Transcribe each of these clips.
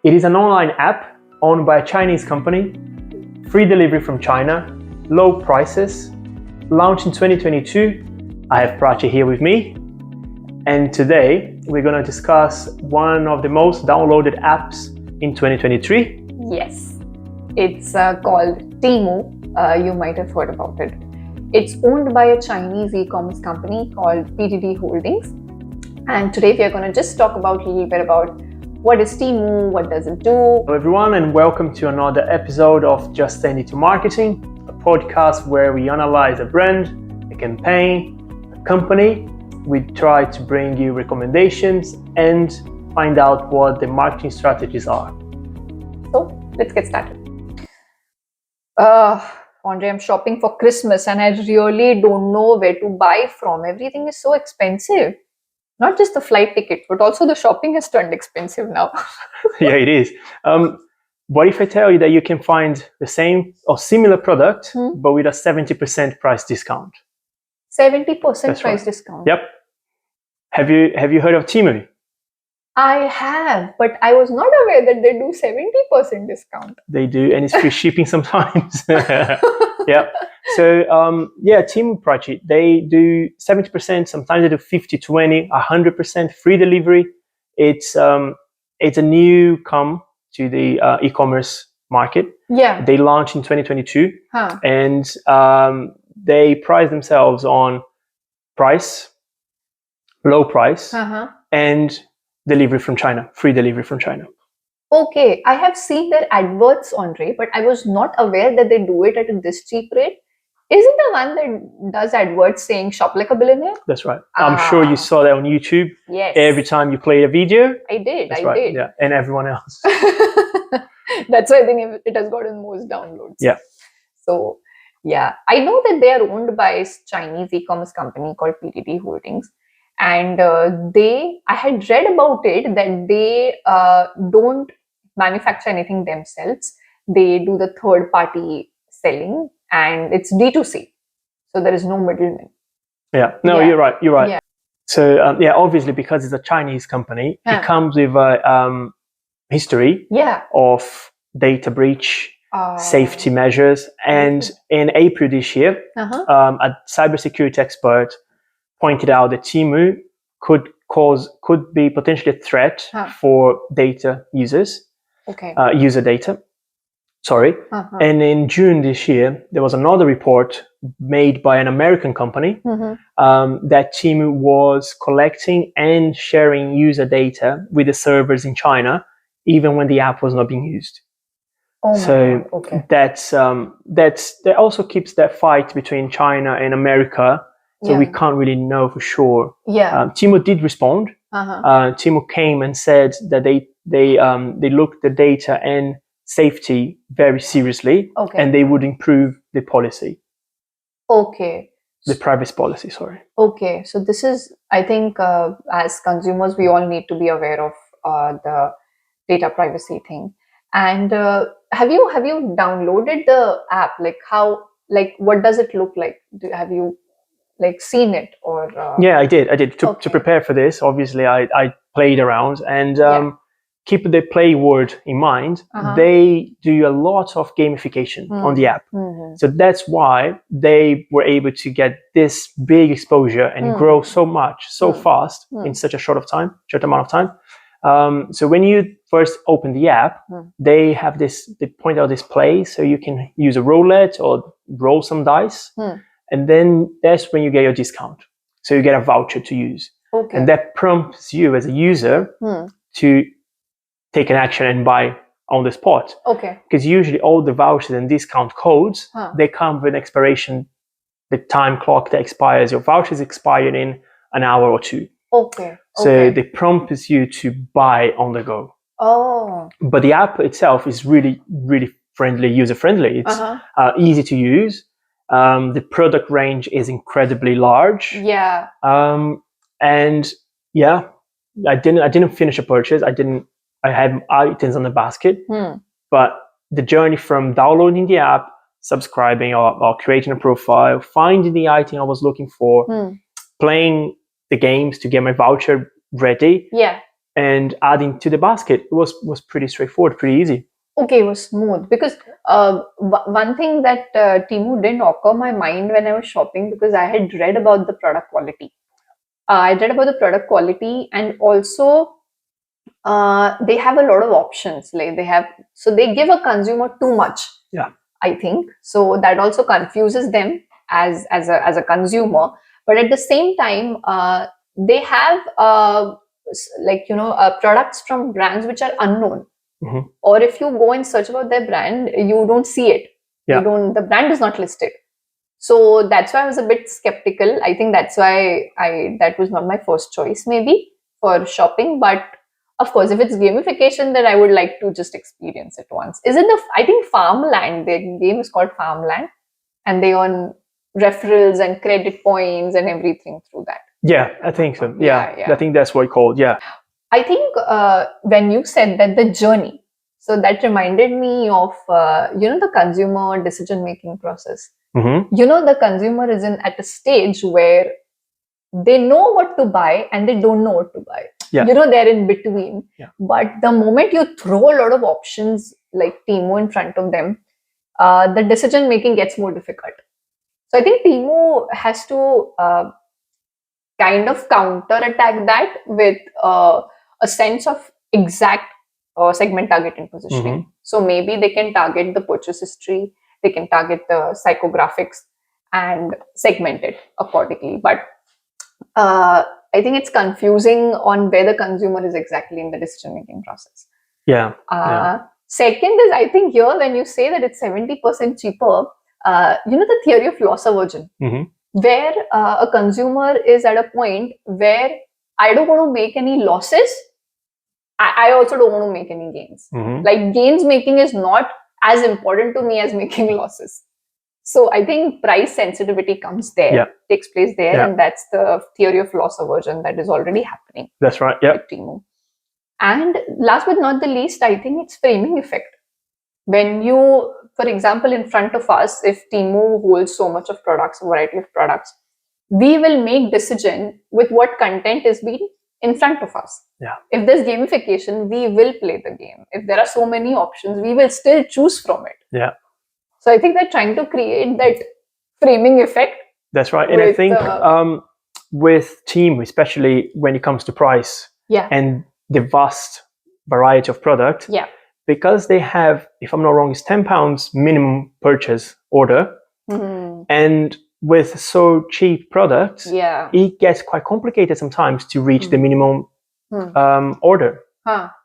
It is an online app owned by a Chinese company, free delivery from China, low prices, launched in 2022. I have Prachi here with me, and today we're going to discuss one of the most downloaded apps in 2023. Yes, it's called Temu. You might have heard about it. It's owned by a Chinese e-commerce company called PDD Holdings. And today we are going to just talk about a little bit about what is Temu, what does it do. Hello everyone, and welcome to another episode of Just Standing to Marketing, a podcast where we analyze a brand, a campaign, a company. We try to bring you recommendations and find out what the marketing strategies are. So let's get started. Andre, I'm shopping for Christmas and I really don't know where to buy from. Everything is so expensive. Not just the flight ticket, but also the shopping has turned expensive now. Yeah, it is. What if I tell you that you can find the same or similar product, but with a 70% price discount? 70% That's price right. discount. Yep. Have you heard of Temu? I have, but I was not aware that they do 70% discount. They do, and it's free shipping sometimes. Yeah. So Temu, Prachi, they do 70%. Sometimes they do 50, 20, 100% free delivery. It's a new come to the e-commerce market. Yeah. They launched in 2022, and they price themselves on price, low price, and delivery from China, free delivery from China. Okay, I have seen their adverts, Andre, but I was not aware that they do it at this cheap rate. Is it the one that does adverts saying shop like a billionaire? That's right. I'm sure you saw that on YouTube. Yes. Every time you played a video. I did. That's right. Yeah, and everyone else. That's why I think it has gotten most downloads. Yeah. So, yeah, I know that they are owned by a Chinese e-commerce company called PDD Holdings. And I had read about it that they don't manufacture anything themselves. They do the third party selling and it's D2C. So there is no middleman. Yeah, no, you're right. Yeah. So, obviously because it's a Chinese company, it comes with a history of data breach, safety measures. And in April this year, a cybersecurity expert pointed out that Temu could be potentially a threat for data users, user data. Sorry. And in June this year, there was another report made by an American company that Temu was collecting and sharing user data with the servers in China, even when the app was not being used. That also keeps that fight between China and America. So we can't really know for sure. Temu did respond. Temu came and said that they looked the data and safety very seriously, and they would improve the policy. The privacy policy, sorry. Okay, so this is, I think, as consumers, we all need to be aware of the data privacy thing. And have you downloaded the app? What does it look like? Have you seen it or? Yeah, I did. To prepare for this, obviously, I played around and keep the play word in mind. They do a lot of gamification on the app. So that's why they were able to get this big exposure and grow so much, so fast in such a short amount of time. So when you first open the app, they point out this play, so you can use a roulette or roll some dice. And then that's when you get your discount. So you get a voucher to use. And that prompts you as a user to take an action and buy on the spot. Because usually all the vouchers and discount codes, they come with an expiration, the time clock that expires. Your voucher is expired in an hour or two. So they prompt you to buy on the go. But the app itself is really, really friendly, user-friendly. It's easy to use. The product range is incredibly large. I didn't finish a purchase. I had items on the basket, but the journey from downloading the app, subscribing or creating a profile, finding the item I was looking for, playing the games to get my voucher ready, and adding to the basket was pretty straightforward, pretty easy. Okay, it was smooth because one thing that Temu didn't occur my mind when I was shopping, because I had read about the product quality. I read about the product quality, and also they have a lot of options. Like they give a consumer too much. Yeah, I think so. That also confuses them as a consumer. But at the same time, they have products from brands which are unknown. Mm-hmm. Or if you go and search about their brand, you don't see it. Yeah. The brand is not listed. So that's why I was a bit skeptical. I think that's why that was not my first choice maybe for shopping. But of course, if it's gamification, then I would like to just experience it once. I think Farmland, their game is called Farmland, and they earn referrals and credit points and everything through that. Yeah, I think so. Yeah. I think that's what it's called. Yeah. I think when you said that the journey, so that reminded me of, the consumer decision-making process. Mm-hmm. The consumer is at a stage where they know what to buy and they don't know what to buy. Yeah. They're in between. Yeah. But the moment you throw a lot of options like Temu in front of them, the decision-making gets more difficult. So I think Temu has to kind of counter-attack that with a sense of exact segment targeting positioning. Mm-hmm. So maybe they can target the purchase history, they can target the psychographics and segment it accordingly. But I think it's confusing on where the consumer is exactly in the decision-making process. Yeah. Second is, I think here when you say that it's 70% cheaper, the theory of loss aversion, mm-hmm. where a consumer is at a point where I don't want to make any losses. I also don't want to make any gains. Mm-hmm. Like gains making is not as important to me as making losses. So I think price sensitivity comes there, takes place there, and that's the theory of loss aversion that is already happening. That's right. Yeah. With Temu. And last but not the least, I think it's framing effect. When you, for example, in front of us, if Temu holds so much of products, a variety of products, we will make decision with what content is being in front of us. Yeah. If there's gamification, we will play the game. If there are so many options, we will still choose from it. Yeah. So I think they're trying to create that framing effect. That's right. And I think with Temu, especially when it comes to price and the vast variety of product, because they have, if I'm not wrong, it's £10 minimum purchase order. Mm-hmm. And with so cheap products, it gets quite complicated sometimes to reach the minimum order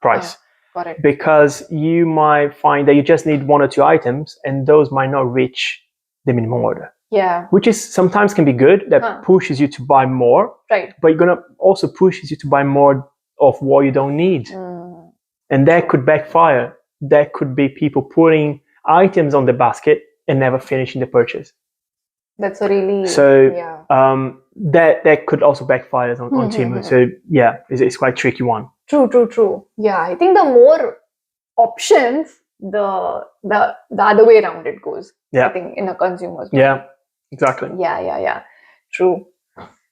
price. Got it. Because you might find that you just need one or two items and those might not reach the minimum order. Yeah. Which is sometimes can be good, that pushes you to buy more. Right. But you're gonna also pushes you to buy more of what you don't need. And that could backfire. That could be people putting items on the basket and never finishing the purchase. That's a really that could also backfire on Temu. So it's quite a tricky one. True. Yeah, I think the more options, the other way around it goes. Yeah. I think in a consumer's mind. Yeah, exactly. Yeah. True.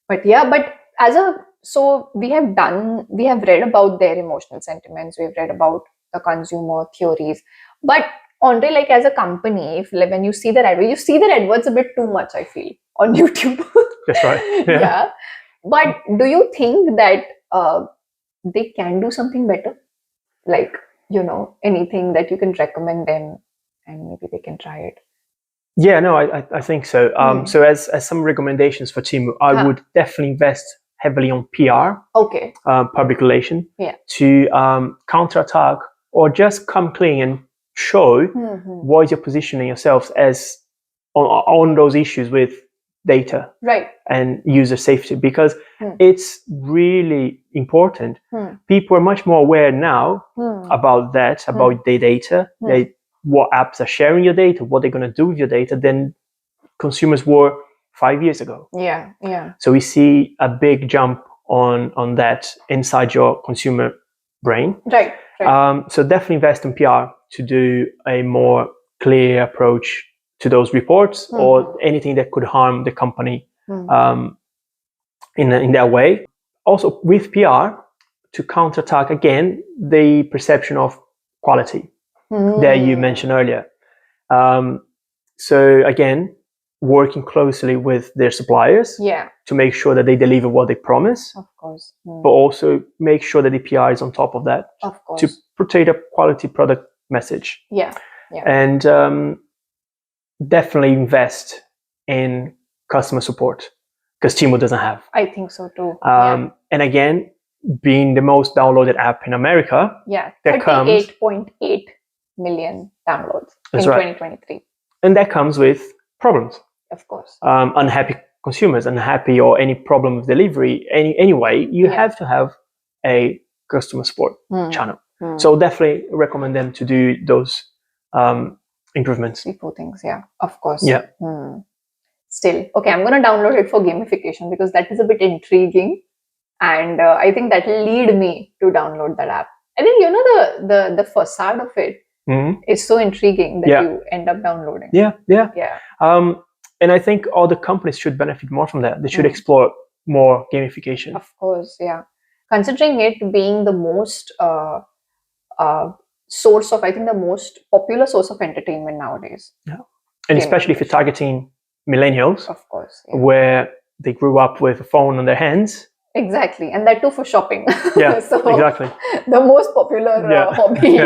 But so we have read about their emotional sentiments, we've read about the consumer theories. But Andre, like as a company, when you see their adverts a bit too much, I feel, on YouTube. That's right. Yeah. But do you think that they can do something better? Like, anything that you can recommend them and maybe they can try it? Yeah, no, I think so. So as some recommendations for Temu, I would definitely invest heavily on PR, public relation, to counterattack or just come clean and show what is your positioning yourselves as on those issues with data and user safety, because it's really important. People are much more aware now about that, about their data, what apps are sharing your data, what they're going to do with your data than consumers were 5 years ago. Yeah. So we see a big jump on that inside your consumer brain. Right. So definitely invest in PR to do a more clear approach to those reports or anything that could harm the company in that way. Also with PR, to counterattack again the perception of quality that you mentioned earlier. So again, working closely with their suppliers to make sure that they deliver what they promise. Of course. But also make sure that the PI is on top of that to portray a quality product message. And definitely invest in customer support, because Temu doesn't have. I think so too. And again, being the most downloaded app in America, 38.8 million downloads in 2023. And that comes with problems. Of course. Unhappy consumers, unhappy or any problem with delivery, anyway, you have to have a customer support channel. So definitely recommend them to do those improvements. People things, of course. Still, okay, I'm going to download it for gamification because that is a bit intriguing, and I think that will lead me to download that app. I think the facade of it is so intriguing that you end up downloading. And I think all the companies should benefit more from that. They should explore more gamification. Of course, considering it being the most source of, I think, the most popular source of entertainment nowadays. And especially if you're targeting millennials, of course, where they grew up with a phone on their hands. Exactly, and that too for shopping. So exactly. The most popular hobby.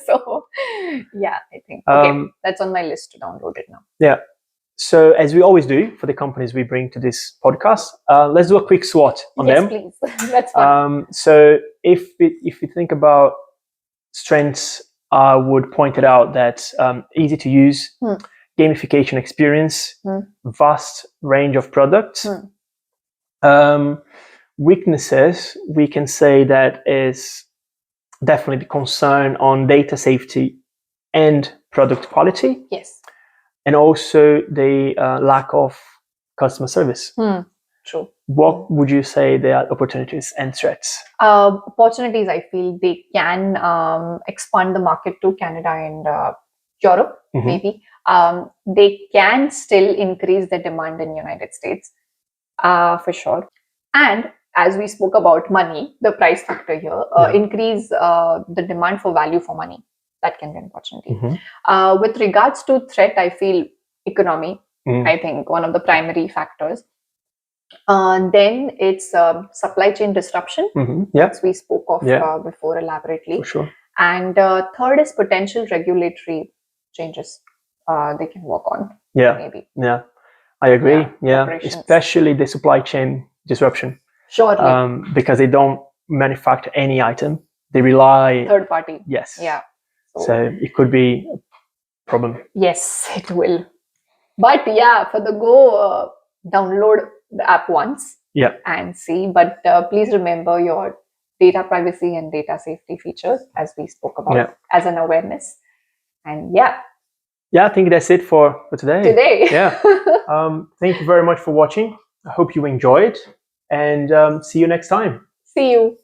So I think that's on my list to download it now. So as we always do for the companies we bring to this podcast, let's do a quick SWOT on them. Yes, please. That's fun. So if you think about strengths, I would point it out that easy to use, gamification experience, vast range of products. Weaknesses, we can say that is definitely the concern on data safety and product quality. Yes. And also the lack of customer service. True. What would you say they are opportunities and threats? Opportunities, I feel they can expand the market to Canada and Europe, maybe. They can still increase the demand in the United States, for sure. And as we spoke about money, the price factor here, increase the demand for value for money. That can be an opportunity. With regards to threat, I feel economy, I think one of the primary factors. Then it's supply chain disruption, as we spoke of before elaborately. For sure. And third is potential regulatory changes they can work on. Maybe. I agree. Especially the supply chain disruption. Surely. Because they don't manufacture any item. They rely... Third party. Yes. So it could be a problem. Yes, it will. But for the go, download the app once and see. But please remember your data privacy and data safety features, as we spoke about, as an awareness. And I think that's it for today. Thank you very much for watching. I hope you enjoyed, and see you next time. See you.